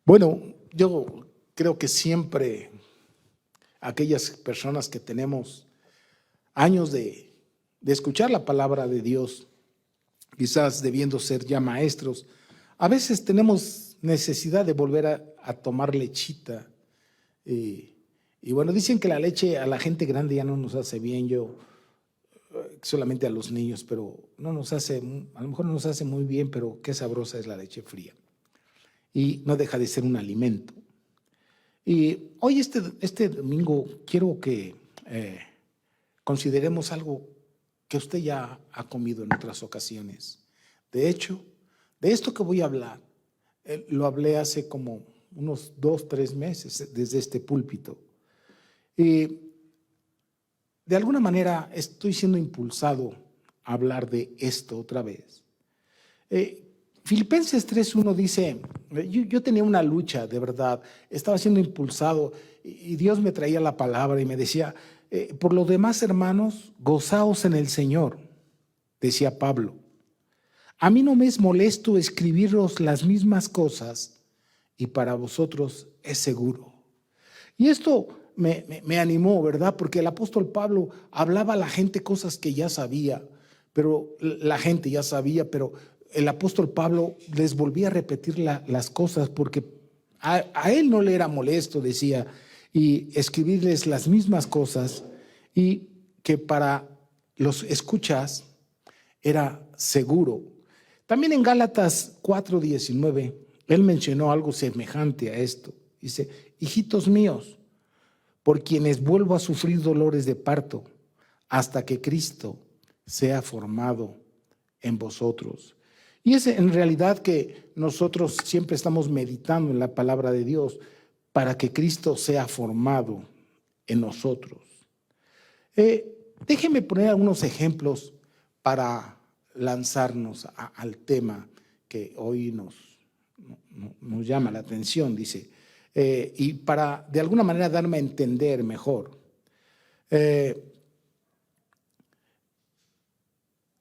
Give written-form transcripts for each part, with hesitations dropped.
Bueno, yo creo que siempre aquellas personas que tenemos años de escuchar la palabra de Dios, quizás debiendo ser ya maestros, a veces tenemos necesidad de volver a tomar lechita. Y bueno, dicen que la leche a la gente grande ya no nos hace bien, solamente a los niños, pero no nos hace, a lo mejor no nos hace muy bien, pero qué sabrosa es la leche fría. Y no deja de ser un alimento. Y hoy este domingo quiero que consideremos algo que usted ya ha comido en otras ocasiones. De hecho, de esto que voy a hablar, lo hablé hace como unos 2, 3 meses desde este púlpito. Y de alguna manera estoy siendo impulsado a hablar de esto otra vez. Filipenses 3:1 dice, yo tenía una lucha, de verdad, estaba siendo impulsado y Dios me traía la palabra y me decía, por lo demás, hermanos, gozaos en el Señor, decía Pablo. A mí no me es molesto escribiros las mismas cosas y para vosotros es seguro. Y esto me animó, ¿verdad? Porque el apóstol Pablo hablaba a la gente cosas que ya sabía, pero la gente ya sabía, pero el apóstol Pablo les volvía a repetir las cosas porque a él no le era molesto, decía, y escribirles las mismas cosas y que para los escuchas era seguro. También en Gálatas 4:19, él mencionó algo semejante a esto. Dice, hijitos míos, por quienes vuelvo a sufrir dolores de parto, hasta que Cristo sea formado en vosotros. Y es en realidad que nosotros siempre estamos meditando en la palabra de Dios para que Cristo sea formado en nosotros. Déjenme poner algunos ejemplos para lanzarnos al tema que hoy nos llama la atención, dice, y para de alguna manera darme a entender mejor.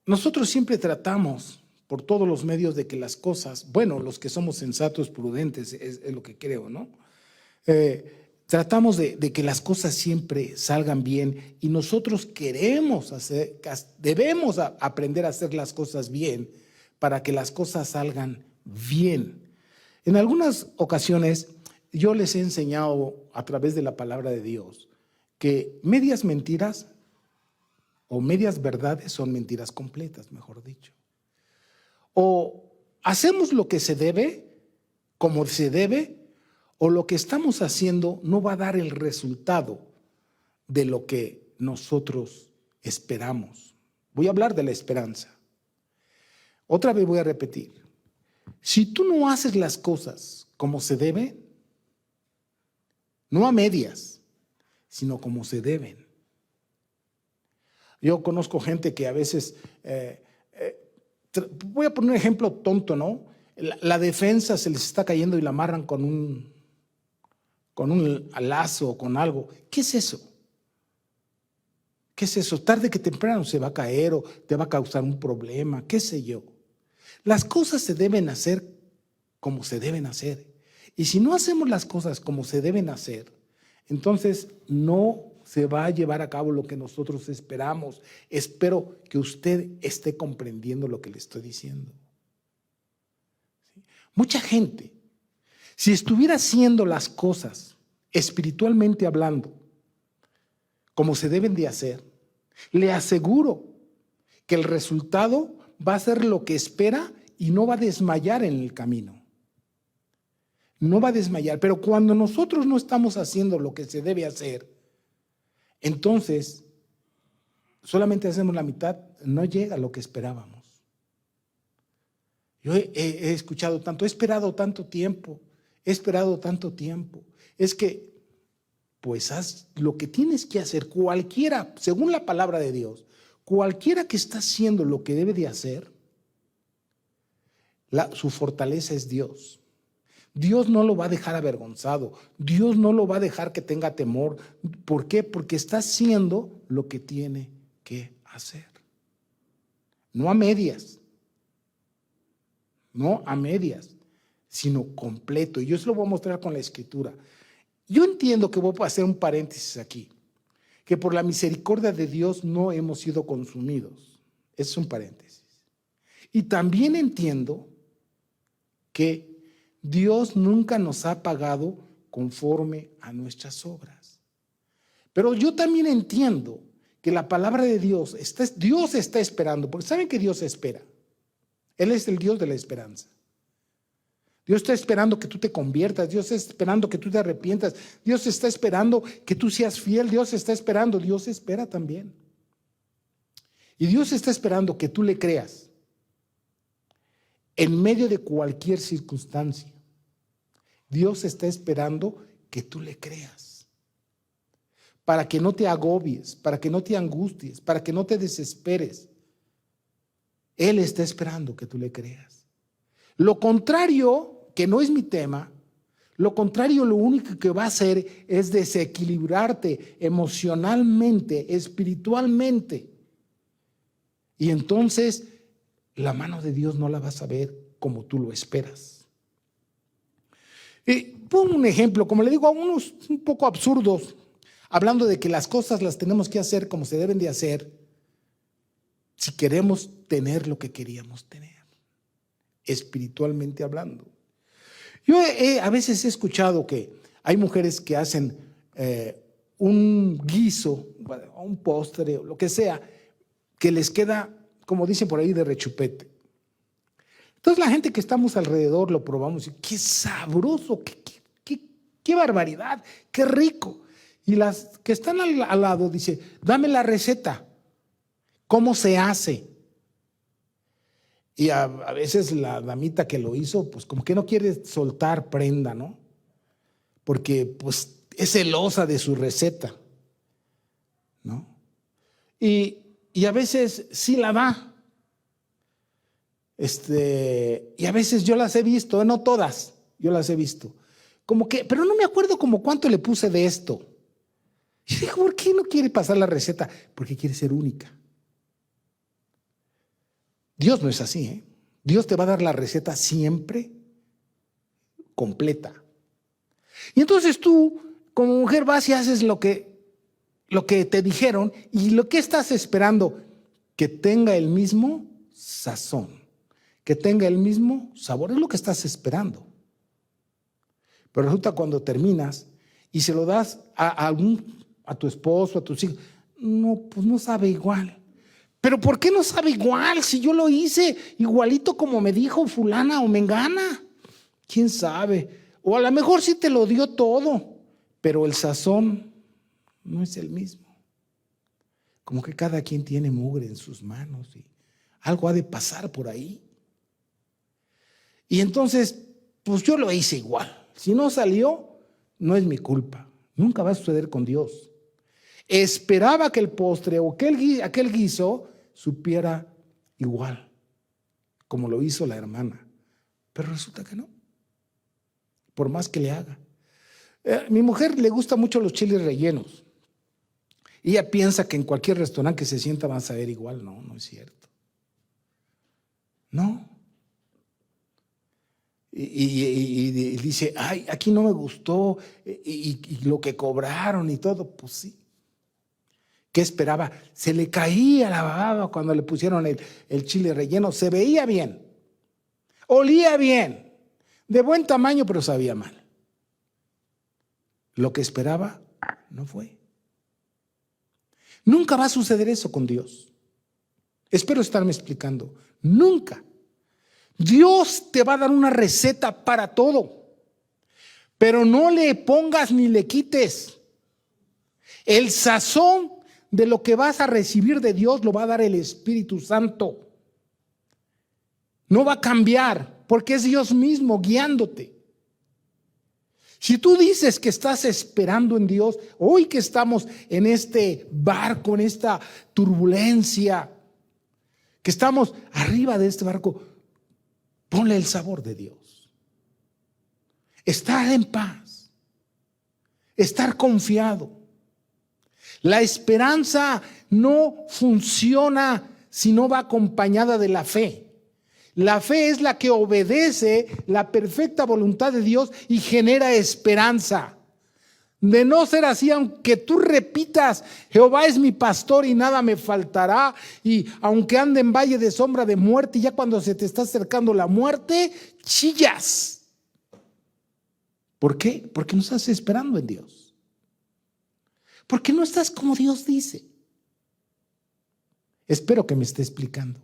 Nosotros siempre tratamos por todos los medios de que las cosas, bueno, los que somos sensatos, prudentes, es lo que creo, ¿no? Tratamos de que las cosas siempre salgan bien y nosotros debemos aprender a hacer las cosas bien para que las cosas salgan bien. En algunas ocasiones yo les he enseñado a través de la palabra de Dios que medias mentiras o medias verdades son mentiras completas, mejor dicho. O hacemos lo que se debe, como se debe, o lo que estamos haciendo no va a dar el resultado de lo que nosotros esperamos. Voy a hablar de la esperanza. Otra vez voy a repetir. Si tú no haces las cosas como se debe, no a medias, sino como se deben. Yo conozco gente que a veces, voy a poner un ejemplo tonto, ¿no? La defensa se les está cayendo y la amarran con un lazo o con algo. ¿Qué es eso? ¿Qué es eso? Tarde que temprano se va a caer o te va a causar un problema, qué sé yo. Las cosas se deben hacer como se deben hacer. Y si no hacemos las cosas como se deben hacer, entonces no se va a llevar a cabo lo que nosotros esperamos. Espero que usted esté comprendiendo lo que le estoy diciendo. Mucha gente, si estuviera haciendo las cosas espiritualmente hablando como se deben de hacer, le aseguro que el resultado va a ser lo que espera y no va a desmayar en el camino. No va a desmayar, pero cuando nosotros no estamos haciendo lo que se debe hacer, entonces solamente hacemos la mitad, no llega a lo que esperábamos. Yo he escuchado tanto, he esperado tanto tiempo. Es que, pues haz lo que tienes que hacer, cualquiera, según la palabra de Dios, cualquiera que está haciendo lo que debe de hacer, su fortaleza es Dios. Dios no lo va a dejar avergonzado. Dios no lo va a dejar que tenga temor. ¿Por qué? Porque está haciendo lo que tiene que hacer. No a medias. No a medias, sino completo. Y yo se lo voy a mostrar con la Escritura. Yo entiendo que voy a hacer un paréntesis aquí, que por la misericordia de Dios no hemos sido consumidos. Es un paréntesis. Y también entiendo que Dios nunca nos ha pagado conforme a nuestras obras. Pero yo también entiendo que la palabra de Dios está esperando, porque ¿saben que Dios espera? Él es el Dios de la esperanza. Dios está esperando que tú te conviertas, Dios está esperando que tú te arrepientas, Dios está esperando que tú seas fiel, Dios espera también. Y Dios está esperando que tú le creas en medio de cualquier circunstancia. Dios está esperando que tú le creas, para que no te agobies, para que no te angusties, para que no te desesperes. Él está esperando que tú le creas. Lo contrario, que no es mi tema, lo contrario, lo único que va a hacer es desequilibrarte emocionalmente, espiritualmente. Y entonces la mano de Dios no la vas a ver como tú lo esperas. Y pongo un ejemplo, como le digo, a unos un poco absurdos, hablando de que las cosas las tenemos que hacer como se deben de hacer si queremos tener lo que queríamos tener, espiritualmente hablando. Yo a veces he escuchado que hay mujeres que hacen un guiso, un postre o lo que sea, que les queda, como dicen por ahí, de rechupete. Entonces la gente que estamos alrededor lo probamos y qué sabroso, qué barbaridad, qué rico. Y las que están al lado dicen, dame la receta, ¿cómo se hace? Y a veces la damita que lo hizo, pues como que no quiere soltar prenda, ¿no? Porque pues es celosa de su receta, ¿no? Y a veces sí la da. Y a veces yo las he visto, no todas, yo las he visto. Como que, pero no me acuerdo como cuánto le puse de esto. Y digo, ¿por qué no quiere pasar la receta? Porque quiere ser única. Dios no es así, ¿eh? Dios te va a dar la receta siempre completa. Y entonces tú, como mujer, vas y haces lo que te dijeron. ¿Y lo que estás esperando? Que tenga el mismo sazón, que tenga el mismo sabor. Es lo que estás esperando. Pero resulta cuando terminas y se lo das a tu esposo, a tus hijos, no, pues no sabe igual. ¿Pero por qué no sabe igual si yo lo hice igualito como me dijo fulana o mengana? ¿Quién sabe? O a lo mejor sí te lo dio todo, pero el sazón no es el mismo. Como que cada quien tiene mugre en sus manos y algo ha de pasar por ahí. Y entonces, pues yo lo hice igual. Si no salió, no es mi culpa. Nunca va a suceder con Dios. Esperaba que el postre o que aquel guiso supiera igual, como lo hizo la hermana. Pero resulta que no, por más que le haga. Mi mujer le gusta mucho los chiles rellenos. Y ella piensa que en cualquier restaurante que se sienta van a saber igual. No, no es cierto. No. Y dice, ay, aquí no me gustó, y lo que cobraron y todo, pues sí. ¿Qué esperaba? Se le caía la baba cuando le pusieron el chile relleno. Se veía bien, olía bien, de buen tamaño, pero sabía mal. Lo que esperaba no fue. Nunca va a suceder eso con Dios. Espero estarme explicando. Nunca. Dios te va a dar una receta para todo, pero no le pongas ni le quites. El sazón de lo que vas a recibir de Dios lo va a dar el Espíritu Santo. No va a cambiar porque es Dios mismo guiándote. Si tú dices que estás esperando en Dios, hoy que estamos en este barco, en esta turbulencia, que estamos arriba de este barco, ponle el sabor de Dios. Estar en paz, estar confiado. La esperanza no funciona si no va acompañada de la fe. La fe es la que obedece la perfecta voluntad de Dios y genera esperanza. De no ser así, aunque tú repitas, Jehová es mi pastor y nada me faltará, y aunque ande en valle de sombra de muerte, y ya cuando se te está acercando la muerte, chillas. ¿Por qué? Porque no estás esperando en Dios. Porque no estás como Dios dice. Espero que me esté explicando.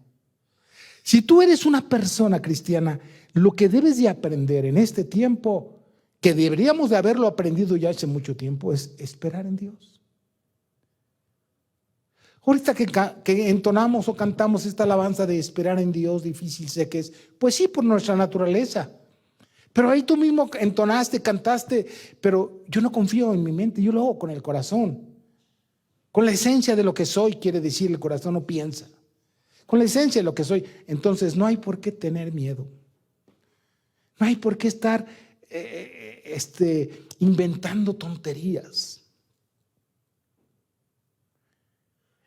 Si tú eres una persona cristiana, lo que debes de aprender en este tiempo, que deberíamos de haberlo aprendido ya hace mucho tiempo, es esperar en Dios. Ahorita que entonamos o cantamos esta alabanza de esperar en Dios, difícil sé que es, pues sí, por nuestra naturaleza. Pero ahí tú mismo entonaste, cantaste, pero yo no confío en mi mente, yo lo hago con el corazón. Con la esencia de lo que soy, quiere decir, el corazón no piensa. Con la esencia de lo que soy. Entonces no hay por qué tener miedo. No hay por qué estar inventando tonterías.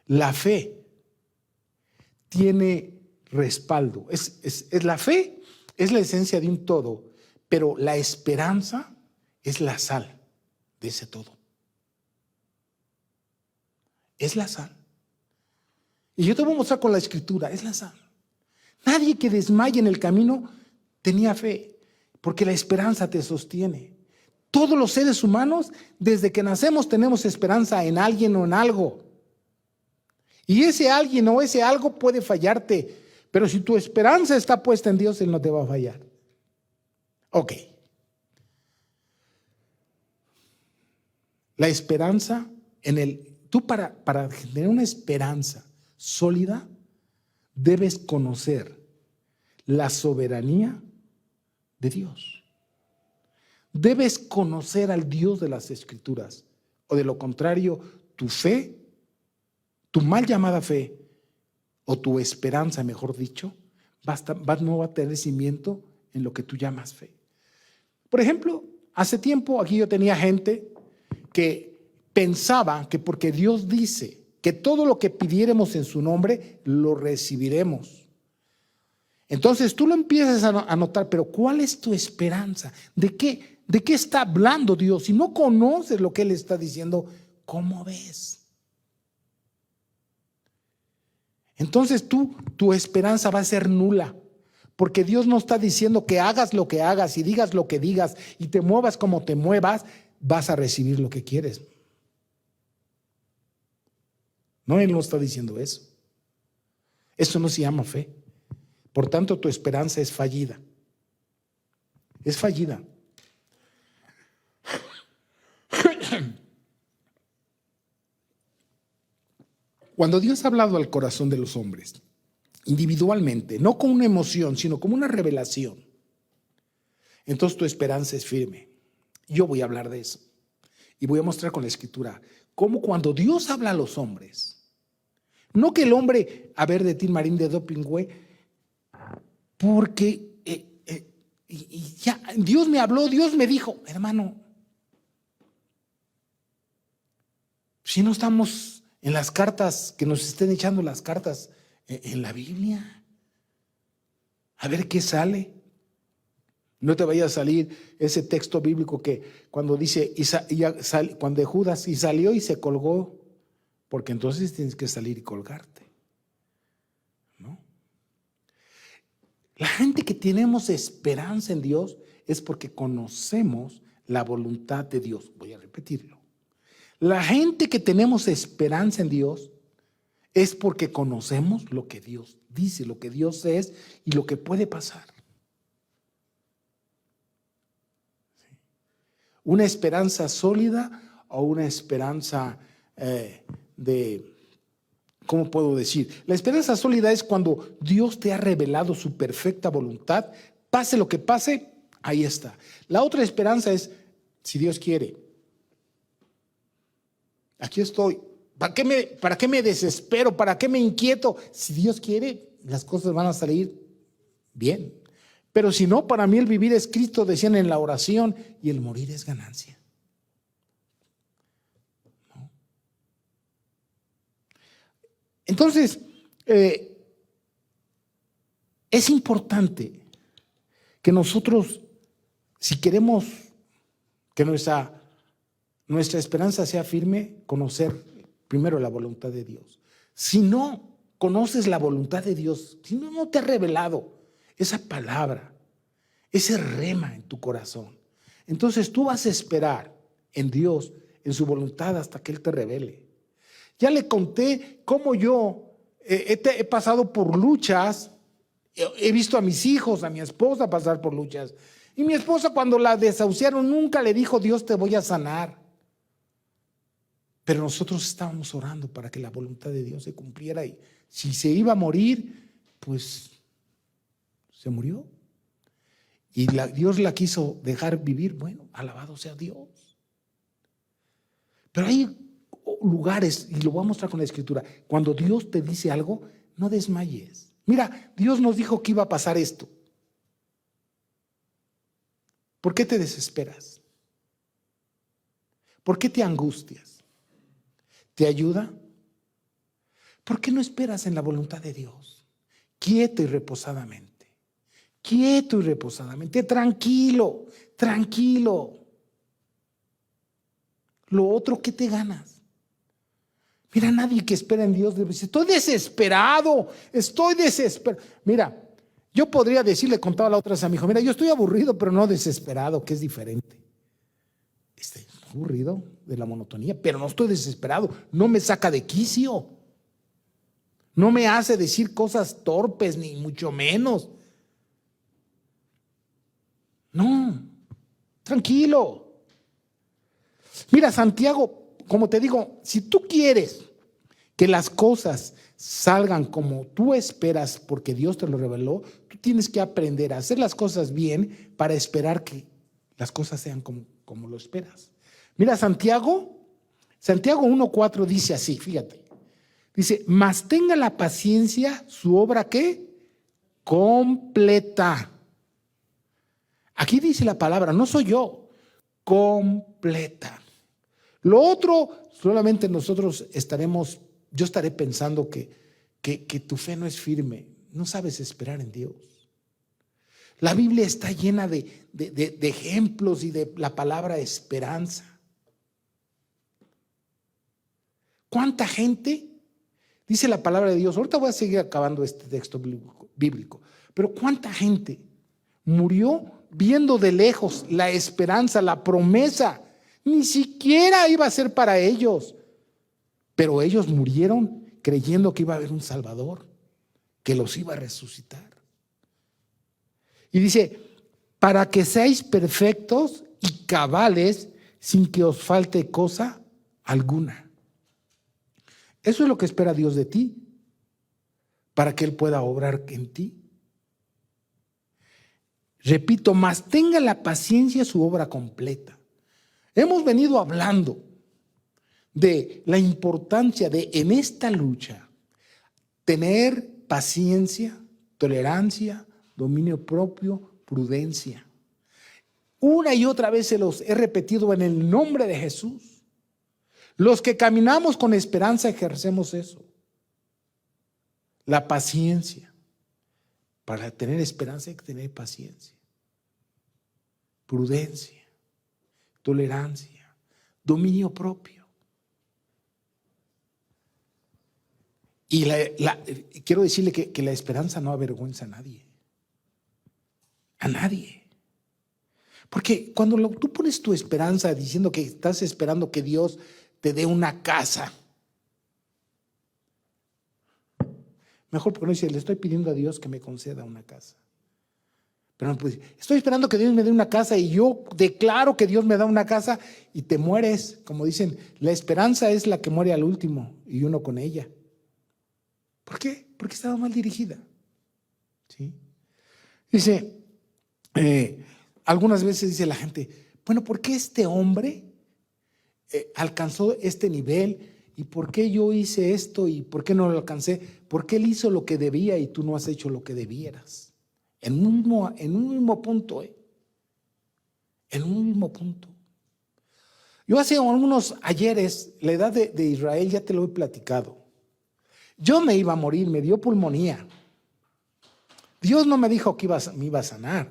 La fe tiene respaldo. La fe es la esencia de un todo, pero la esperanza es la sal de ese todo. Es la sal. Y yo te voy a mostrar con la escritura, es la sal. Nadie que desmaye en el camino tenía fe, porque la esperanza te sostiene. Todos los seres humanos, desde que nacemos, tenemos esperanza en alguien o en algo. Y ese alguien o ese algo puede fallarte, pero si tu esperanza está puesta en Dios, Él no te va a fallar. Ok. La esperanza tú para tener una esperanza sólida, debes conocer la soberanía de Dios. Debes conocer al Dios de las Escrituras, o de lo contrario, tu fe, tu mal llamada fe, o tu esperanza, mejor dicho, no va a tener cimiento en lo que tú llamas fe. Por ejemplo, hace tiempo aquí yo tenía gente que pensaba que porque Dios dice que todo lo que pidiéramos en su nombre, lo recibiremos. Entonces tú lo empiezas a notar, pero ¿cuál es tu esperanza? ¿De qué está hablando Dios? Si no conoces lo que Él está diciendo, ¿cómo ves? Entonces tu esperanza va a ser nula, porque Dios no está diciendo que hagas lo que hagas y digas lo que digas y te muevas como te muevas, vas a recibir lo que quieres. No, Él no está diciendo eso. Eso no se llama fe. Por tanto, tu esperanza es fallida. Es fallida. Cuando Dios ha hablado al corazón de los hombres, individualmente, no con una emoción, sino como una revelación, entonces tu esperanza es firme. Yo voy a hablar de eso. Y voy a mostrar con la escritura cómo cuando Dios habla a los hombres, no que el hombre, a ver, de Tim Marín de Dopingüe, porque ya Dios me habló, Dios me dijo, hermano, si no estamos en las cartas, que nos estén echando las cartas en la Biblia, a ver qué sale. No te vaya a salir ese texto bíblico que cuando dice, cuando Judas y salió y se colgó, porque entonces tienes que salir y colgarte, ¿no? La gente que tenemos esperanza en Dios es porque conocemos la voluntad de Dios. Voy a repetirlo. La gente que tenemos esperanza en Dios es porque conocemos lo que Dios dice, lo que Dios es y lo que puede pasar. Una esperanza sólida o una esperanza ¿cómo puedo decir? La esperanza sólida es cuando Dios te ha revelado su perfecta voluntad, pase lo que pase, ahí está. La otra esperanza es, si Dios quiere, aquí estoy. ¿Para qué me desespero? ¿Para qué me inquieto? Si Dios quiere, las cosas van a salir bien. Pero si no, para mí el vivir es Cristo, decían en la oración, y el morir es ganancia. ¿No? Entonces, Es importante que nosotros, si queremos que nuestra esperanza sea firme, conocer primero la voluntad de Dios. Si no conoces la voluntad de Dios, si no te ha revelado esa palabra, ese rema en tu corazón, entonces tú vas a esperar en Dios, en su voluntad, hasta que Él te revele. Ya le conté cómo yo he pasado por luchas, he visto a mis hijos, a mi esposa pasar por luchas. Y mi esposa, cuando la desahuciaron, nunca le dijo: Dios, te voy a sanar. Pero nosotros estábamos orando para que la voluntad de Dios se cumpliera, y si se iba a morir, pues se murió. Y Dios la quiso dejar vivir. Bueno, alabado sea Dios. Pero hay lugares, y lo voy a mostrar con la Escritura, cuando Dios te dice algo, no desmayes. Mira, Dios nos dijo que iba a pasar esto. ¿Por qué te desesperas? ¿Por qué te angustias? ¿Te ayuda? ¿Por qué no esperas en la voluntad de Dios? Quieto y reposadamente. Quieto y reposadamente. Tranquilo, tranquilo. Lo otro, ¿qué te ganas? Mira, nadie que espera en Dios debe decir: estoy desesperado. Mira, yo podría decirle, contaba la otra a mi hijo: mira, yo estoy aburrido, pero no desesperado, que es diferente. Estoy aburrido de la monotonía, pero no estoy desesperado. No me saca de quicio. No me hace decir cosas torpes, ni mucho menos. No, tranquilo. Mira, Santiago, como te digo, si tú quieres que las cosas salgan como tú esperas, porque Dios te lo reveló, tú tienes que aprender a hacer las cosas bien para esperar que las cosas sean como lo esperas. Mira, Santiago 1:4 dice así, fíjate. Dice: mas tenga la paciencia su obra, ¿qué? Completa. Aquí dice la palabra, no soy yo, completa. Lo otro, solamente yo estaré pensando que tu fe no es firme, no sabes esperar en Dios. La Biblia está llena de ejemplos y de la palabra esperanza. ¿Cuánta gente? Dice la palabra de Dios. Ahorita voy a seguir acabando este texto bíblico. Pero ¿cuánta gente murió viendo de lejos la esperanza, la promesa? Ni siquiera iba a ser para ellos. Pero ellos murieron creyendo que iba a haber un Salvador, que los iba a resucitar. Y dice: para que seáis perfectos y cabales, sin que os falte cosa alguna. Eso es lo que espera Dios de ti, para que Él pueda obrar en ti. Repito, mas tenga la paciencia su obra completa. Hemos venido hablando de la importancia de, en esta lucha, tener paciencia, tolerancia, dominio propio, prudencia. Una y otra vez se los he repetido en el nombre de Jesús. Los que caminamos con esperanza ejercemos eso. La paciencia. Para tener esperanza hay que tener paciencia, prudencia, tolerancia, dominio propio. Y quiero decirle que la esperanza no avergüenza a nadie. A nadie. Porque cuando tú pones tu esperanza diciendo que estás esperando que Dios te dé una casa, mejor, porque no dice: le estoy pidiendo a Dios que me conceda una casa. Pero pues, estoy esperando que Dios me dé una casa y yo declaro que Dios me da una casa, y te mueres. Como dicen, la esperanza es la que muere al último y uno con ella. ¿Por qué? Porque estaba mal dirigida. ¿Sí? Dice, algunas veces dice la gente: bueno, ¿por qué este hombre alcanzó este nivel? ¿Y por qué yo hice esto? ¿Y por qué no lo alcancé? Porque él hizo lo que debía y tú no has hecho lo que debieras. En un mismo punto, en un mismo punto. Yo hace algunos ayeres, la edad de Israel, ya te lo he platicado. Yo me iba a morir, me dio pulmonía. Dios no me dijo que me iba a sanar,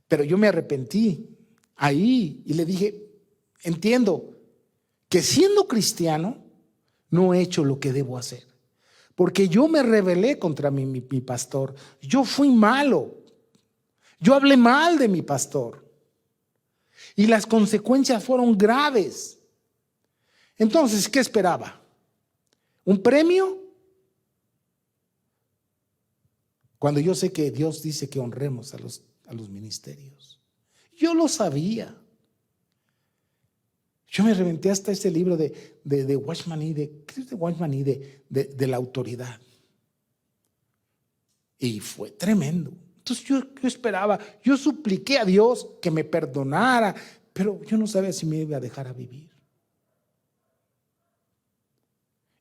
pero yo me arrepentí ahí y le dije, entiendo que siendo cristiano no he hecho lo que debo hacer, porque yo me rebelé contra mi pastor, yo fui malo, yo hablé mal de mi pastor y las consecuencias fueron graves. Entonces, ¿qué esperaba? ¿Un premio? Cuando yo sé que Dios dice que honremos a los ministerios. Yo lo sabía. Yo me reventé hasta este libro de Watchman Nee, ¿qué es de Watchman Nee? De la autoridad. Y fue tremendo. Entonces yo esperaba, yo supliqué a Dios que me perdonara, pero yo no sabía si me iba a dejar a vivir.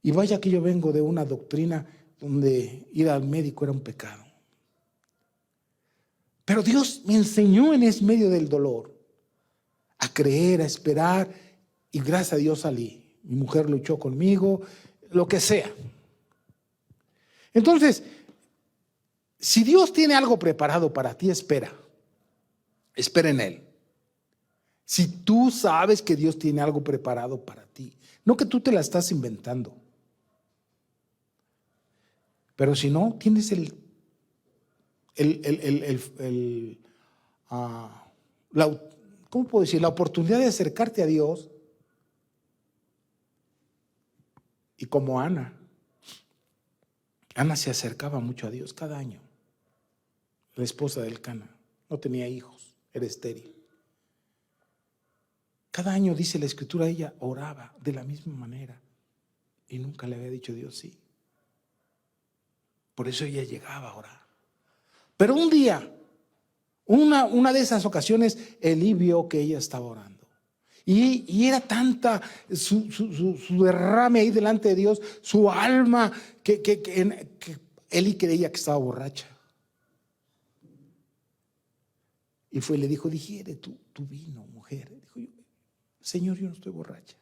Y vaya que yo vengo de una doctrina donde ir al médico era un pecado. Pero Dios me enseñó en ese medio del dolor a creer, a esperar, y gracias a Dios salí. Mi mujer luchó conmigo, lo que sea. Entonces, si Dios tiene algo preparado para ti, espera en Él. Si tú sabes que Dios tiene algo preparado para ti, no que tú te la estás inventando. Pero si no, tienes ¿cómo puedo decir? La oportunidad de acercarte a Dios. Y como Ana se acercaba mucho a Dios cada año. La esposa del Cana, no tenía hijos, era estéril. Cada año, dice la Escritura, ella oraba de la misma manera y nunca le había dicho Dios sí. Por eso ella llegaba a orar. Pero un día, una de esas ocasiones, Elí vio que ella estaba orando. Y era tanta su derrame ahí delante de Dios, su alma, que Elí creía que estaba borracha. Y fue y le dijo, digiere tu vino, mujer. Dijo, Señor, yo no estoy borracha.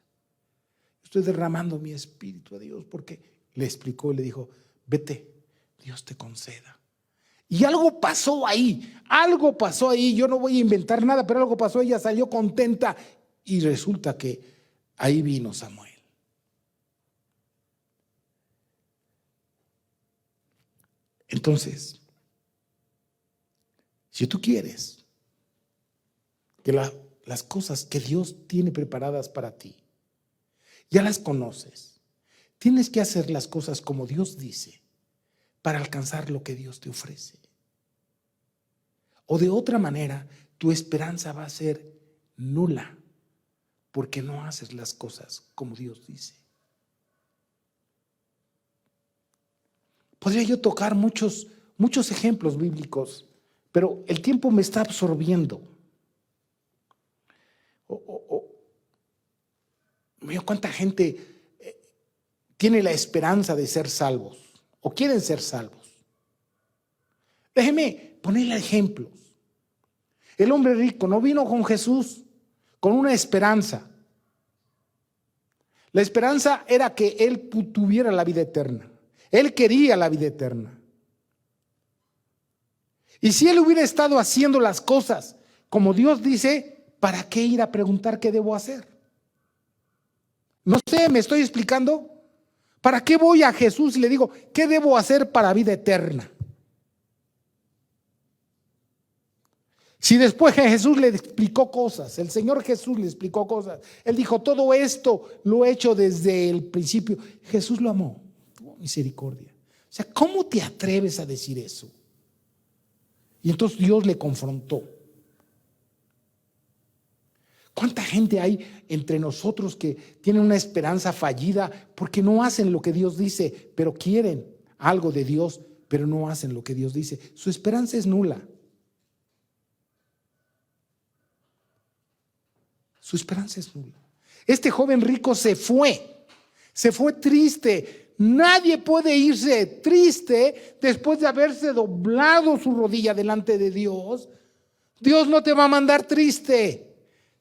Estoy derramando mi espíritu a Dios, porque le explicó y le dijo, vete, Dios te conceda. Y algo pasó ahí, yo no voy a inventar nada, pero algo pasó, ella salió contenta y resulta que ahí vino Samuel. Entonces, si tú quieres que las cosas que Dios tiene preparadas para ti, ya las conoces, tienes que hacer las cosas como Dios dice para alcanzar lo que Dios te ofrece. O de otra manera, tu esperanza va a ser nula porque no haces las cosas como Dios dice. Podría yo tocar muchos ejemplos bíblicos, pero el tiempo me está absorbiendo. Mira cuánta gente tiene la esperanza de ser salvos o quieren ser salvos. Déjeme ponerle ejemplos. El hombre rico no vino con Jesús con una esperanza. La esperanza era que él tuviera la vida eterna. Él quería la vida eterna. Y si él hubiera estado haciendo las cosas como Dios dice, ¿para qué ir a preguntar qué debo hacer? No sé, ¿me estoy explicando? ¿Para qué voy a Jesús y le digo, qué debo hacer para vida eterna? Si después Jesús le explicó cosas, el Señor Jesús le explicó cosas, Él dijo, todo esto lo he hecho desde el principio. Jesús lo amó, tuvo misericordia. O sea, ¿cómo te atreves a decir eso? Y entonces Dios le confrontó. ¿Cuánta gente hay entre nosotros que tienen una esperanza fallida porque no hacen lo que Dios dice, pero quieren algo de Dios, pero no hacen lo que Dios dice? Su esperanza es nula. Su esperanza es nula. Este joven rico se fue triste. Nadie puede irse triste después de haberse doblado su rodilla delante de Dios. Dios no te va a mandar triste,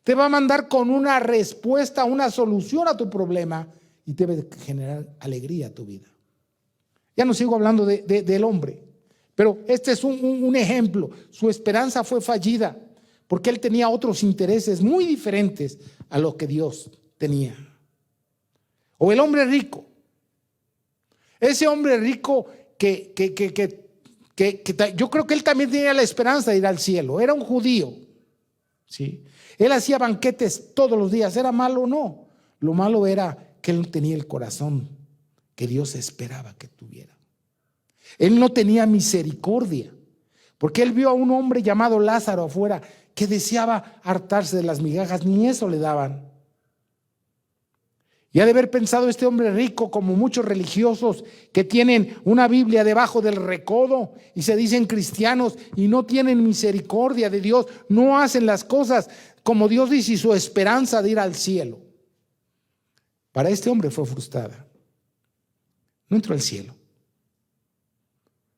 te va a mandar con una respuesta, una solución a tu problema y te va a generar alegría a tu vida. Ya no sigo hablando del hombre, Pero este es un ejemplo. Su esperanza fue fallida porque él tenía otros intereses muy diferentes a lo que Dios tenía. O el hombre rico. Ese hombre rico que yo creo que él también tenía la esperanza de ir al cielo. Era un judío. ¿Sí? Él hacía banquetes todos los días. ¿Era malo o no? Lo malo era que él no tenía el corazón que Dios esperaba que tuviera. Él no tenía misericordia, porque él vio a un hombre llamado Lázaro afuera que deseaba hartarse de las migajas, ni eso le daban. Y ha de haber pensado este hombre rico, como muchos religiosos que tienen una Biblia debajo del recodo y se dicen cristianos y no tienen misericordia de Dios, no hacen las cosas como Dios dice y su esperanza de ir al cielo. Para este hombre fue frustrada. No entró al cielo.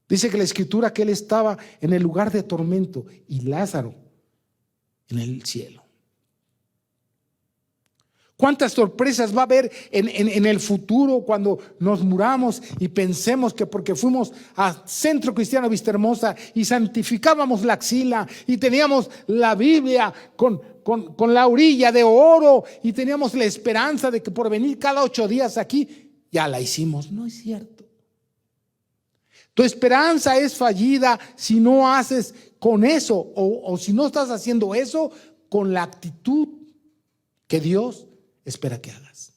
Dice que la escritura que él estaba en el lugar de tormento y Lázaro en el cielo. ¿Cuántas sorpresas va a haber en el futuro cuando nos muramos y pensemos que porque fuimos a Centro Cristiano Vista Hermosa y santificábamos la axila y teníamos la Biblia con la orilla de oro y teníamos la esperanza de que por venir cada 8 días aquí, ya la hicimos? No es cierto. Tu esperanza es fallida si no haces con eso o si no estás haciendo eso con la actitud que Dios espera que hagas.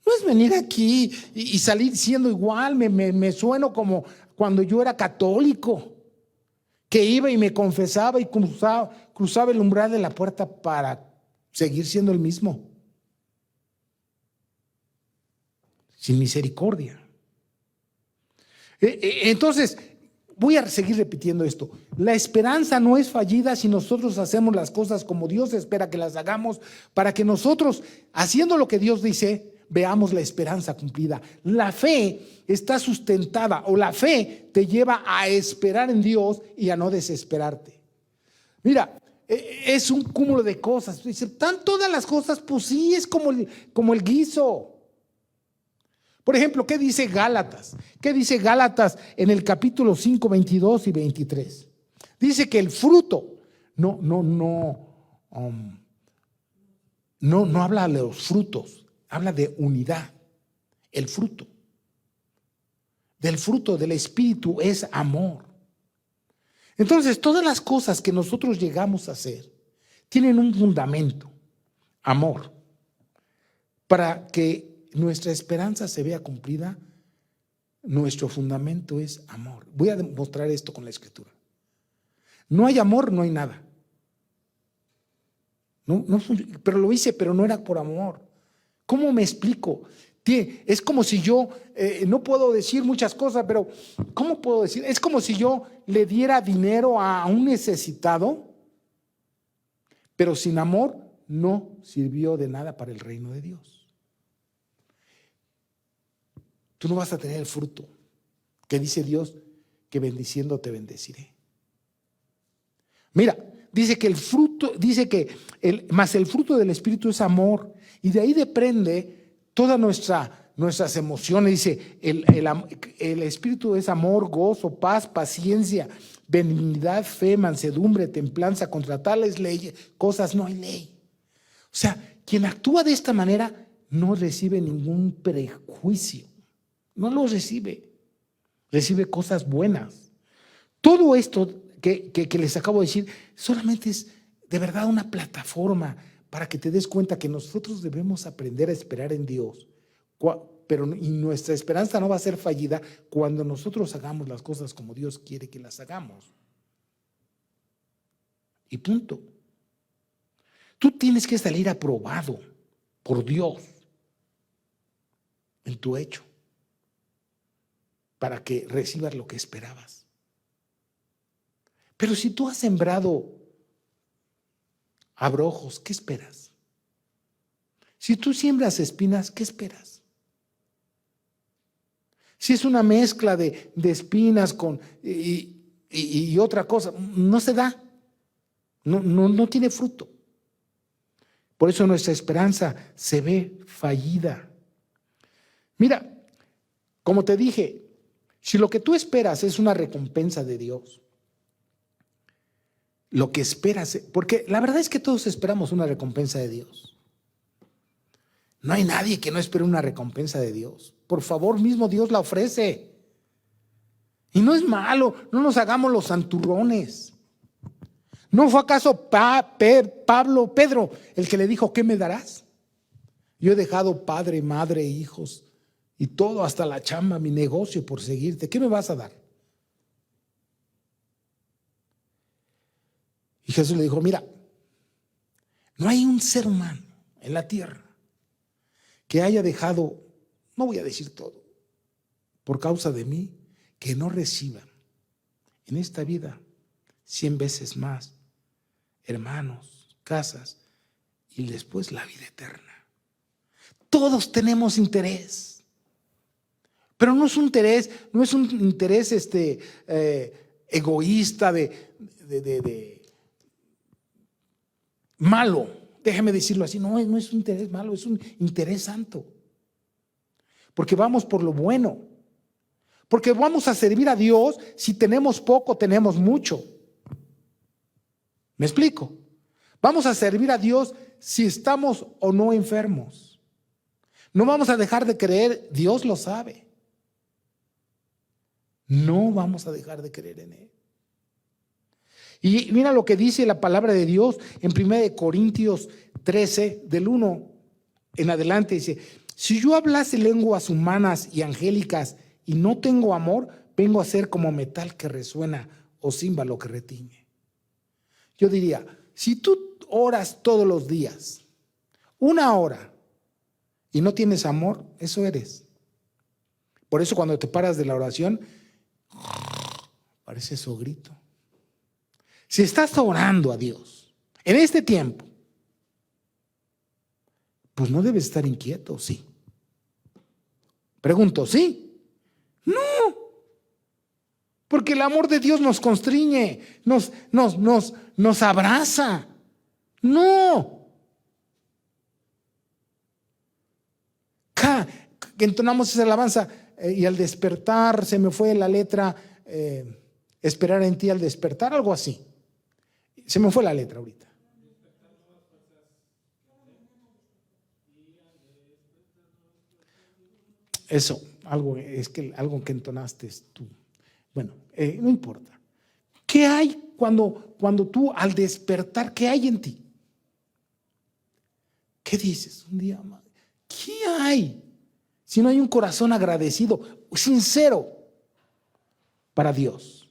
No es venir aquí y salir siendo igual. Me sueno como cuando yo era católico, que iba y me confesaba y cruzaba el umbral de la puerta para seguir siendo el mismo, sin misericordia. Entonces, voy a seguir repitiendo esto. La esperanza no es fallida si nosotros hacemos las cosas como Dios espera que las hagamos, para que nosotros, haciendo lo que Dios dice, veamos la esperanza cumplida. La fe está sustentada, o la fe te lleva a esperar en Dios y a no desesperarte. Mira, es un cúmulo de cosas. Dice, ¿están todas las cosas? Pues sí, es como el guiso. Por ejemplo, ¿qué dice Gálatas? ¿Qué dice Gálatas en el capítulo 5, 22 y 23? Dice que el fruto no habla de los frutos, habla de unidad. El fruto del Espíritu es amor. Entonces, todas las cosas que nosotros llegamos a hacer tienen un fundamento, amor, para que nuestra esperanza se vea cumplida. Nuestro fundamento es amor. Voy a demostrar esto con la escritura. No hay amor, no hay nada. Pero lo hice, pero no era por amor. ¿Cómo me explico? Es como si yo, no puedo decir muchas cosas, pero ¿cómo puedo decir? Es como si yo le diera dinero a un necesitado, pero sin amor no sirvió de nada para el reino de Dios. Tú no vas a tener el fruto que dice Dios que bendiciendo te bendeciré. Mira, dice que el fruto, más el fruto del Espíritu es amor, y de ahí depende todas nuestras emociones. Dice, el Espíritu es amor, gozo, paz, paciencia, benignidad, fe, mansedumbre, templanza. Contra tales cosas no hay ley. O sea, quien actúa de esta manera no recibe ningún prejuicio. No lo recibe cosas buenas. Todo esto que les acabo de decir solamente es de verdad una plataforma para que te des cuenta que nosotros debemos aprender a esperar en Dios, y nuestra esperanza no va a ser fallida cuando nosotros hagamos las cosas como Dios quiere que las hagamos. Y punto. Tú tienes que salir aprobado por Dios en tu hecho, para que recibas lo que esperabas. Pero si tú has sembrado abrojos, ¿qué esperas? Si tú siembras espinas, ¿qué esperas? Si es una mezcla de espinas y otra cosa, no se da. No tiene fruto. Por eso nuestra esperanza se ve fallida. Mira, como te dije, Si lo que tú esperas es una recompensa de Dios, lo que esperas, porque la verdad es que todos esperamos una recompensa de Dios. No hay nadie que no espere una recompensa de Dios. Por favor, mismo Dios la ofrece. Y no es malo, no nos hagamos los santurrones. ¿No fue acaso Pedro el que le dijo, ¿qué me darás? Yo he dejado padre, madre, hijos y todo, hasta la chamba, mi negocio por seguirte. ¿Qué me vas a dar? Y Jesús le dijo, mira, no hay un ser humano en la tierra que haya dejado, no voy a decir todo, por causa de mí, que no reciba en esta vida 100 veces más, hermanos, casas y después la vida eterna. Todos tenemos interés, pero no es un interés egoísta de malo, déjame decirlo así, no es un interés malo, es un interés santo, porque vamos por lo bueno, porque vamos a servir a Dios. Si tenemos poco, tenemos mucho. ¿Me explico? Vamos a servir a Dios si estamos o no enfermos. No vamos a dejar de creer, Dios lo sabe. No vamos a dejar de creer en Él. Y mira lo que dice la palabra de Dios en 1 Corintios 13, del 1 en adelante. Dice, si yo hablase lenguas humanas y angélicas y no tengo amor, vengo a ser como metal que resuena o címbalo que retiñe. Yo diría, si tú oras todos los días, 1 hora, y no tienes amor, eso eres. Por eso cuando te paras de la oración, parece eso grito. Si estás orando a Dios en este tiempo, pues no debes estar inquieto, ¿sí? Pregunto, ¿sí? No, porque el amor de Dios nos constriñe, nos abraza. No. Que entonamos esa alabanza y al despertar, se me fue la letra, esperar en ti al despertar, algo así. Se me fue la letra ahorita. Eso, algo que entonaste tú. Bueno, no importa. ¿Qué hay cuando tú al despertar, qué hay en ti? ¿Qué dices un día más? ¿Qué hay? Si no hay un corazón agradecido, sincero para Dios,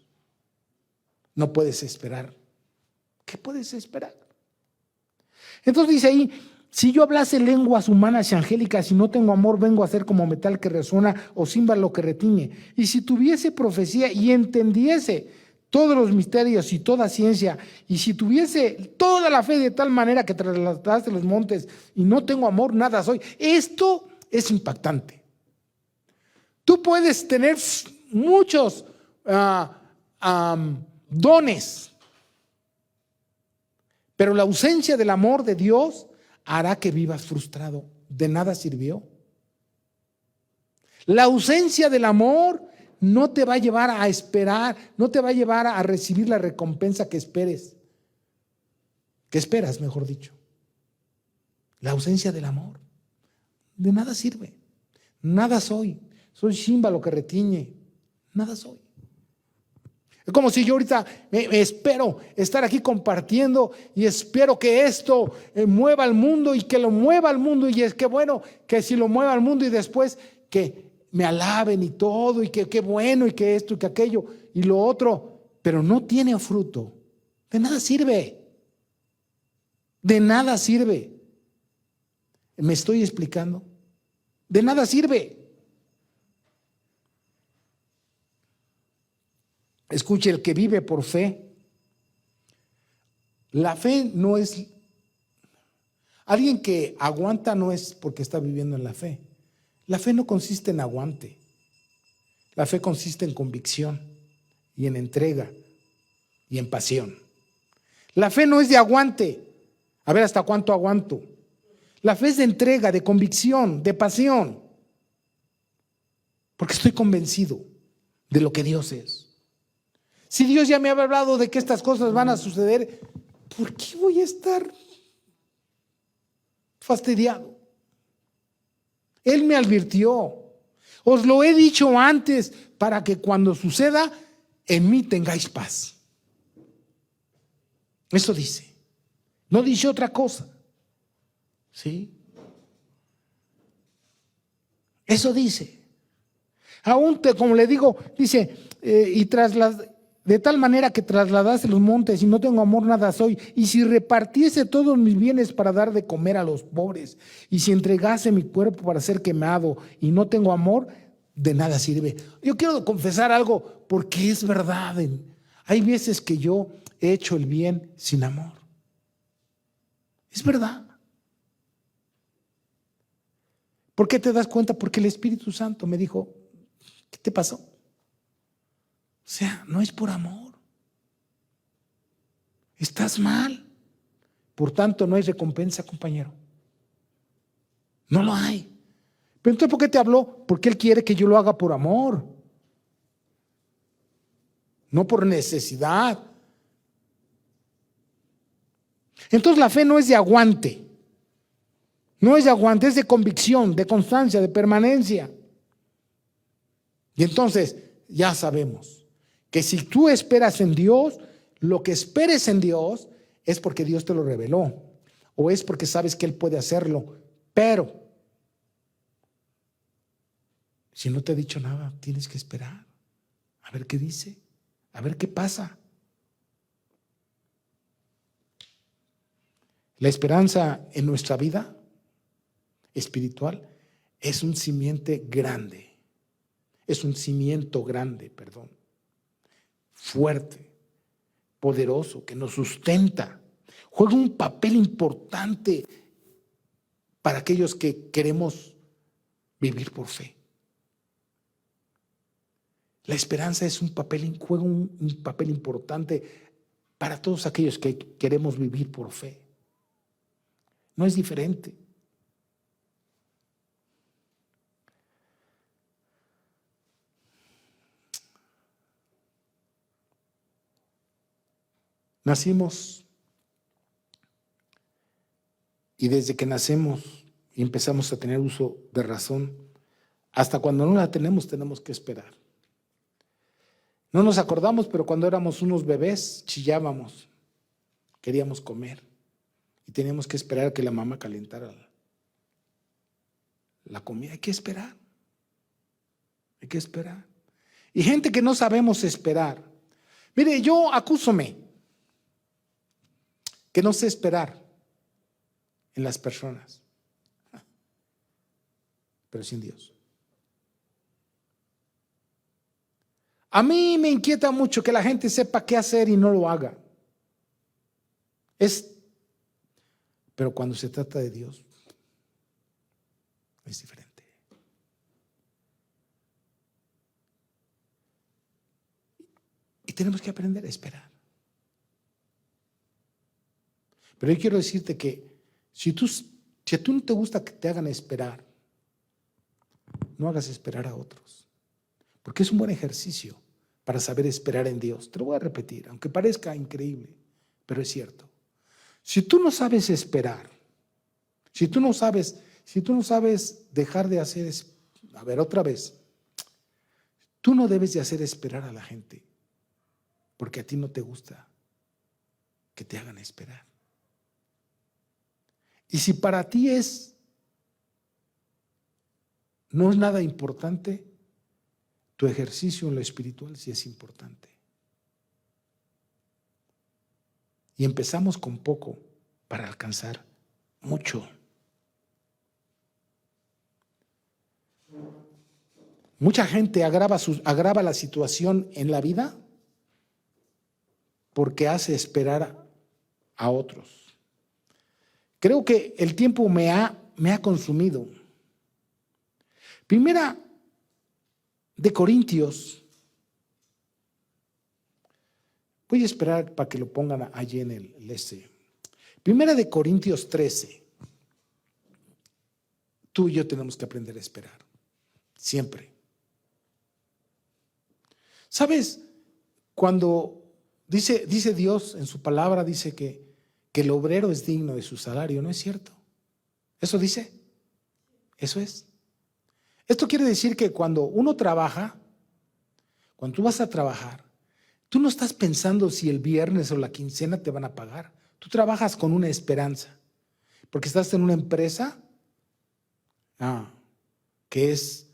no puedes esperar. ¿Qué puedes esperar? Entonces dice ahí, si yo hablase lenguas humanas y angélicas y no tengo amor, vengo a ser como metal que resuena o címbalo que retiñe. Y si tuviese profecía y entendiese todos los misterios y toda ciencia, y si tuviese toda la fe de tal manera que trasladaste los montes y no tengo amor, nada soy. Esto es impactante. Tú puedes tener muchos dones, pero la ausencia del amor de Dios hará que vivas frustrado. De nada sirvió. La ausencia del amor no te va a llevar a esperar, no te va a llevar a recibir la recompensa que esperes. Que esperas, mejor dicho. La ausencia del amor. De nada sirve. Nada soy. Soy címbalo que retiñe. Nada soy. Es como si yo ahorita me espero estar aquí compartiendo y espero que esto mueva al mundo y que lo mueva al mundo, y es que bueno, que si lo mueva al mundo y después que me alaben y todo, y que qué bueno, y que esto y que aquello y lo otro, pero no tiene fruto. De nada sirve. De nada sirve. ¿Me estoy explicando? De nada sirve. Escuche, el que vive por fe. La fe no es, alguien que aguanta no es porque está viviendo en la fe. La fe no consiste en aguante. La fe consiste en convicción y en entrega y en pasión. La fe no es de aguante. A ver hasta cuánto aguanto. La fe es de entrega, de convicción, de pasión. Porque estoy convencido de lo que Dios es. Si Dios ya me había hablado de que estas cosas van a suceder, ¿por qué voy a estar fastidiado? Él me advirtió. Os lo he dicho antes para que cuando suceda, en mí tengáis paz. Eso dice. No dice otra cosa. ¿Sí? Eso dice. Aún como le digo, dice, de tal manera que trasladase los montes y no tengo amor, nada soy. Y si repartiese todos mis bienes para dar de comer a los pobres, y si entregase mi cuerpo para ser quemado y no tengo amor, de nada sirve. Yo quiero confesar algo porque es verdad. Hay veces que yo he hecho el bien sin amor. Es verdad. ¿Por qué te das cuenta? Porque el Espíritu Santo me dijo, ¿qué te pasó? O sea, no es por amor. Estás mal. Por tanto, no hay recompensa, compañero. No lo hay. Pero entonces, ¿por qué te habló? Porque Él quiere que yo lo haga por amor. No por necesidad. Entonces, la fe no es de aguante. No es de aguante, es de convicción, de constancia, de permanencia. Y entonces, ya sabemos que si tú esperas en Dios, lo que esperes en Dios es porque Dios te lo reveló o es porque sabes que Él puede hacerlo. Pero si no te ha dicho nada, tienes que esperar a ver qué dice, a ver qué pasa. La esperanza en nuestra vida espiritual es un simiente grande, fuerte, poderoso, que nos sustenta. Juega un papel importante para aquellos que queremos vivir por fe. La esperanza juega un papel importante para todos aquellos que queremos vivir por fe. No es diferente. Nacimos y desde que nacemos y empezamos a tener uso de razón, hasta cuando no la tenemos que esperar. No nos acordamos, pero cuando éramos unos bebés chillábamos, queríamos comer y teníamos que esperar a que la mamá calentara la comida. Hay que esperar. Y gente que no sabemos esperar. Mire, yo acúsome que no sé esperar en las personas, pero sin Dios. A mí me inquieta mucho que la gente sepa qué hacer y no lo haga. Pero cuando se trata de Dios, es diferente. Y tenemos que aprender a esperar. Pero yo quiero decirte que si a tú no te gusta que te hagan esperar, no hagas esperar a otros. Porque es un buen ejercicio para saber esperar en Dios. Te lo voy a repetir, aunque parezca increíble, pero es cierto. Si tú no sabes esperar, si tú no sabes dejar de hacer, a ver, otra vez, tú no debes de hacer esperar a la gente, porque a ti no te gusta que te hagan esperar. Y si para ti no es nada importante, tu ejercicio en lo espiritual sí es importante. Y empezamos con poco para alcanzar mucho. Mucha gente agrava la situación en la vida porque hace esperar a otros. Creo que el tiempo me ha consumido. Primera de Corintios. Voy a esperar para que lo pongan allí en el este. Primera de Corintios 13. Tú y yo tenemos que aprender a esperar. Siempre. ¿Sabes? Cuando dice Dios en su palabra, dice que el obrero es digno de su salario, ¿no es cierto? ¿Eso dice? Eso es. Esto quiere decir que cuando uno trabaja, cuando tú vas a trabajar, tú no estás pensando si el viernes o la quincena te van a pagar. Tú trabajas con una esperanza, porque estás en una empresa que es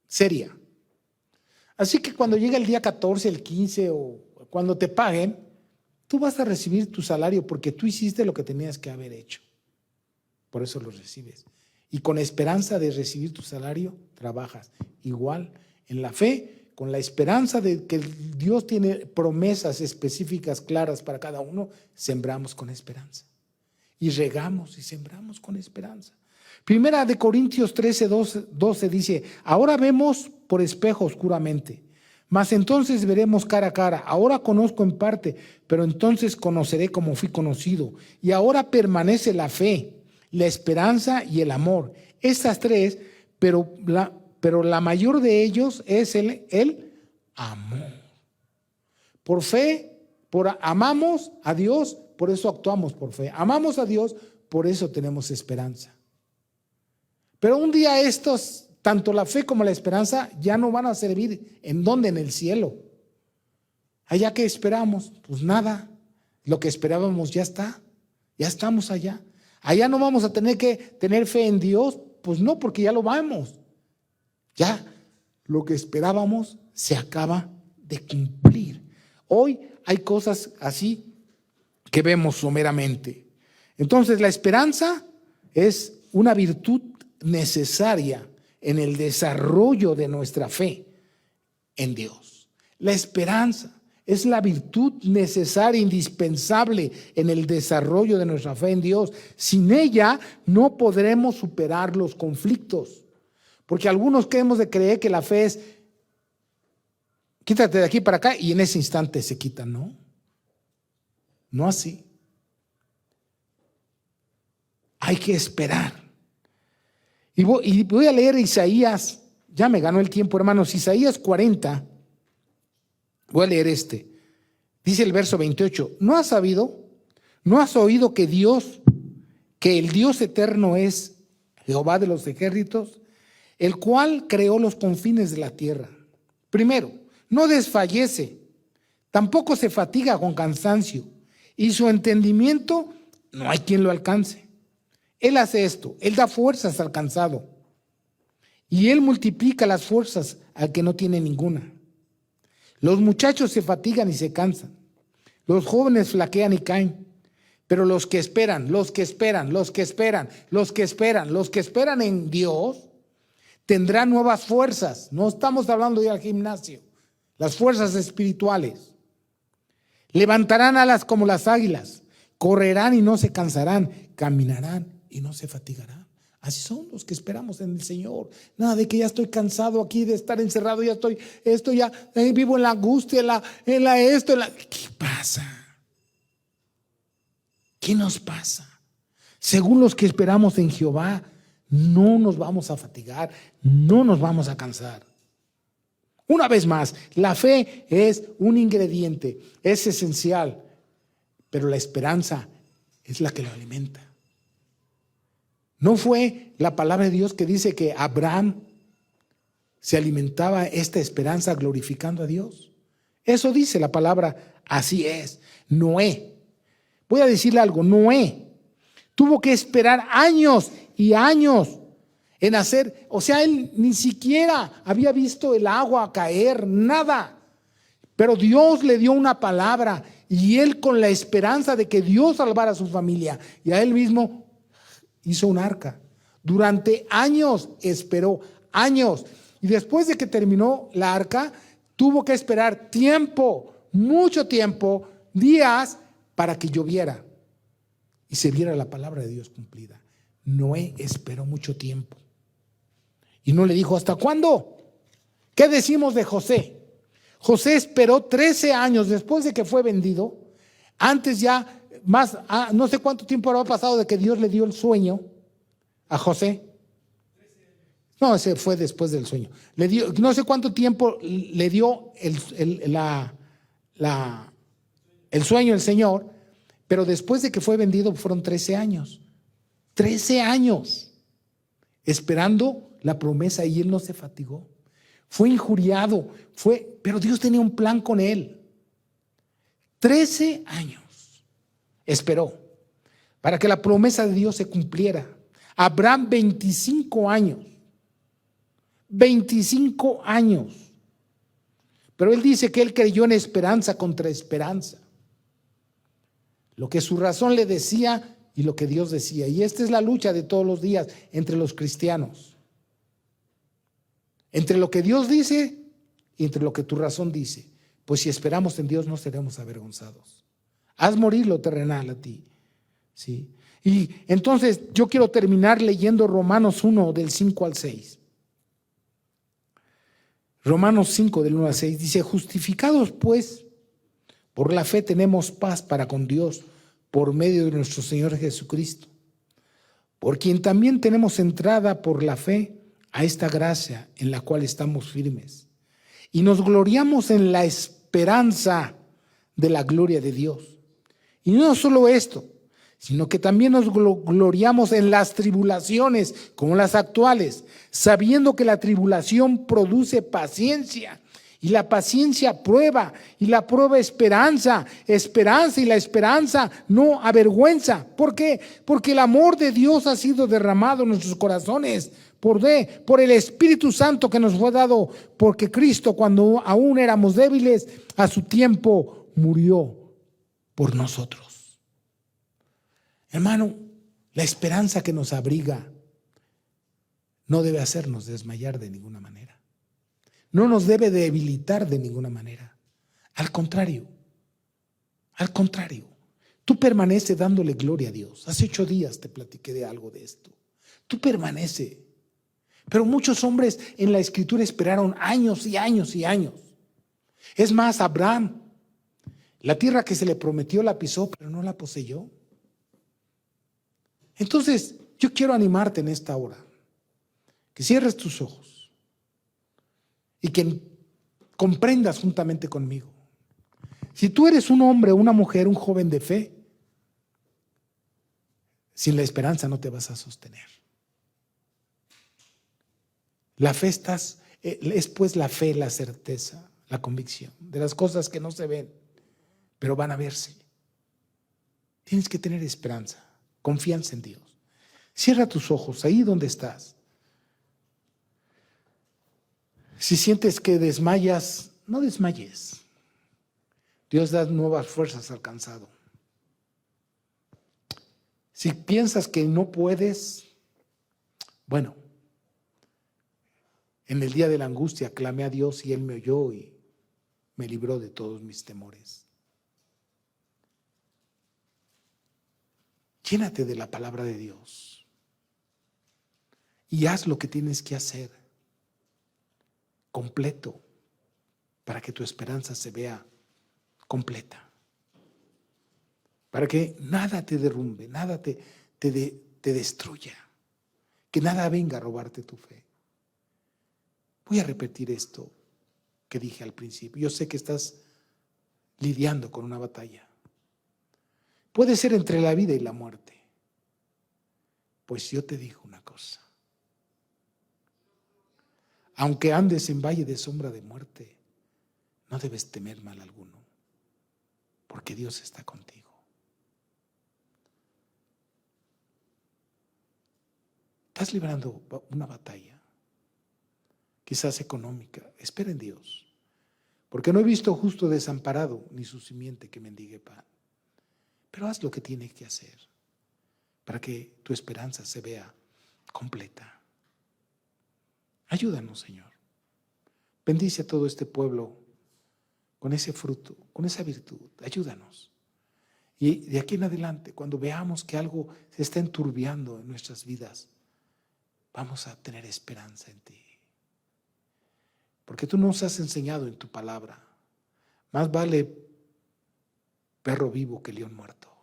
seria. Así que cuando llega el día 14, el 15 o cuando te paguen, tú vas a recibir tu salario porque tú hiciste lo que tenías que haber hecho. Por eso lo recibes. Y con esperanza de recibir tu salario, trabajas. Igual en la fe, con la esperanza de que Dios tiene promesas específicas, claras para cada uno, sembramos con esperanza. Y regamos y sembramos con esperanza. Primera de Corintios 13, 12 dice, ahora vemos por espejo oscuramente, mas entonces veremos cara a cara. Ahora conozco en parte, pero entonces conoceré como fui conocido. Y ahora permanece la fe, la esperanza y el amor. Estas tres, pero la mayor de ellos es el amor. Por fe, amamos a Dios, por eso actuamos por fe. Amamos a Dios, por eso tenemos esperanza. Pero un día estos, tanto la fe como la esperanza, ya no van a servir. ¿En dónde? En el cielo. ¿Allá qué esperamos? Pues nada. Lo que esperábamos ya está. Ya estamos allá. Allá no vamos a tener que tener fe en Dios. Pues no, porque ya lo vamos. Ya lo que esperábamos se acaba de cumplir. Hoy hay cosas así que vemos someramente. Entonces la esperanza es una virtud necesaria en el desarrollo de nuestra fe en Dios. La esperanza es la virtud necesaria, indispensable en el desarrollo de nuestra fe en Dios. Sin ella no podremos superar los conflictos, porque algunos hemos de creer que la fe es quítate de aquí para acá y en ese instante se quita. No así. Hay que esperar. Y voy a leer Isaías, ya me ganó el tiempo, hermanos, Isaías 40, voy a leer este. Dice el verso 28, ¿no has oído que el Dios eterno es Jehová de los ejércitos, el cual creó los confines de la tierra? Primero, no desfallece, tampoco se fatiga con cansancio, y su entendimiento no hay quien lo alcance. Él hace esto, Él da fuerzas al cansado y Él multiplica las fuerzas al que no tiene ninguna. Los muchachos se fatigan y se cansan, los jóvenes flaquean y caen, pero los que esperan en Dios tendrán nuevas fuerzas. No estamos hablando de ir al gimnasio, las fuerzas espirituales. Levantarán alas como las águilas, correrán y no se cansarán, caminarán y no se fatigarán. Así son los que esperamos en el Señor. Nada de que ya estoy cansado aquí de estar encerrado, ya vivo en la angustia, ¿Qué pasa? ¿Qué nos pasa? Según los que esperamos en Jehová, no nos vamos a fatigar, no nos vamos a cansar. Una vez más, la fe es un ingrediente, es esencial, pero la esperanza es la que lo alimenta. ¿No fue la palabra de Dios que dice que Abraham se alimentaba esta esperanza glorificando a Dios? Eso dice la palabra, así es. Noé, voy a decirle algo, Noé tuvo que esperar años y años en hacer, o sea, él ni siquiera había visto el agua caer, nada. Pero Dios le dio una palabra y él, con la esperanza de que Dios salvara a su familia y a él mismo, hizo un arca. Durante años esperó, años. Y después de que terminó la arca, tuvo que esperar tiempo, mucho tiempo, días, para que lloviera y se viera la palabra de Dios cumplida. Noé esperó mucho tiempo. Y no le dijo, ¿hasta cuándo? ¿Qué decimos de José? José esperó 13 años después de que fue vendido. Antes ya, no sé cuánto tiempo habrá pasado de que Dios le dio el sueño a José. No, ese fue después del sueño. Le dio, no sé cuánto tiempo le dio el sueño el Señor, pero después de que fue vendido fueron 13 años. 13 años esperando la promesa y él no se fatigó. Fue injuriado, pero Dios tenía un plan con él. 13 años esperó para que la promesa de Dios se cumpliera. Abraham 25 años. 25 años. Pero él dice que él creyó en esperanza contra esperanza. Lo que su razón le decía y lo que Dios decía. Y esta es la lucha de todos los días entre los cristianos. Entre lo que Dios dice y entre lo que tu razón dice. Pues si esperamos en Dios no seremos avergonzados. Haz morir lo terrenal a ti. ¿Sí? Y entonces yo quiero terminar leyendo Romanos 1 del 5 al 6. Romanos 5 del 1 al 6 dice: justificados pues por la fe tenemos paz para con Dios por medio de nuestro Señor Jesucristo, por quien también tenemos entrada por la fe a esta gracia en la cual estamos firmes. Y nos gloriamos en la esperanza de la gloria de Dios. Y no solo esto, sino que también nos gloriamos en las tribulaciones como las actuales, sabiendo que la tribulación produce paciencia, y la paciencia prueba, y la prueba esperanza, y la esperanza no avergüenza. ¿Por qué? Porque el amor de Dios ha sido derramado en nuestros corazones por el Espíritu Santo que nos fue dado, porque Cristo, cuando aún éramos débiles, a su tiempo murió por nosotros. Hermano, la esperanza que nos abriga no debe hacernos desmayar de ninguna manera. No nos debe debilitar de ninguna manera. Al contrario, tú permanece dándole gloria a Dios. Hace 8 días te platiqué de algo de esto. Tú permanece. Pero muchos hombres en la Escritura esperaron años y años y años. Es más, Abraham, la tierra que se le prometió la pisó, pero no la poseyó. Entonces, yo quiero animarte en esta hora, que cierres tus ojos y que comprendas juntamente conmigo. Si tú eres un hombre, una mujer, un joven de fe, sin la esperanza no te vas a sostener. La fe es pues la fe, la certeza, la convicción de las cosas que no se ven, pero van a verse. Tienes que tener esperanza, confianza en Dios. Cierra tus ojos ahí donde estás. Si sientes que desmayas, no desmayes. Dios da nuevas fuerzas al cansado. Si piensas que no puedes, bueno, en el día de la angustia clamé a Dios y Él me oyó y me libró de todos mis temores. Llénate de la palabra de Dios y haz lo que tienes que hacer completo para que tu esperanza se vea completa. Para que nada te derrumbe, nada te destruya, que nada venga a robarte tu fe. Voy a repetir esto que dije al principio. Yo sé que estás lidiando con una batalla. Puede ser entre la vida y la muerte. Pues yo te digo una cosa. Aunque andes en valle de sombra de muerte, no debes temer mal alguno, porque Dios está contigo. Estás librando una batalla, quizás económica. Espera en Dios, porque no he visto justo desamparado, ni su simiente que mendigue pan. Pero haz lo que tienes que hacer para que tu esperanza se vea completa. Ayúdanos, Señor. Bendice a todo este pueblo con ese fruto, con esa virtud. Ayúdanos. Y de aquí en adelante, cuando veamos que algo se está enturbiando en nuestras vidas, vamos a tener esperanza en ti. Porque tú nos has enseñado en tu palabra. Más vale perro vivo que león muerto.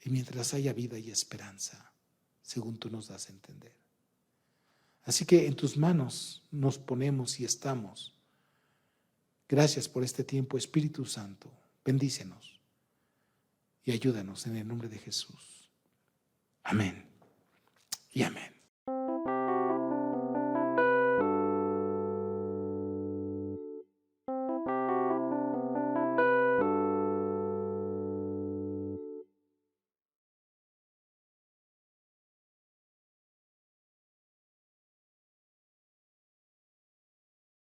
Y mientras haya vida y esperanza, según tú nos das a entender. Así que en tus manos nos ponemos y estamos. Gracias por este tiempo, Espíritu Santo. Bendícenos y ayúdanos en el nombre de Jesús. Amén y amén.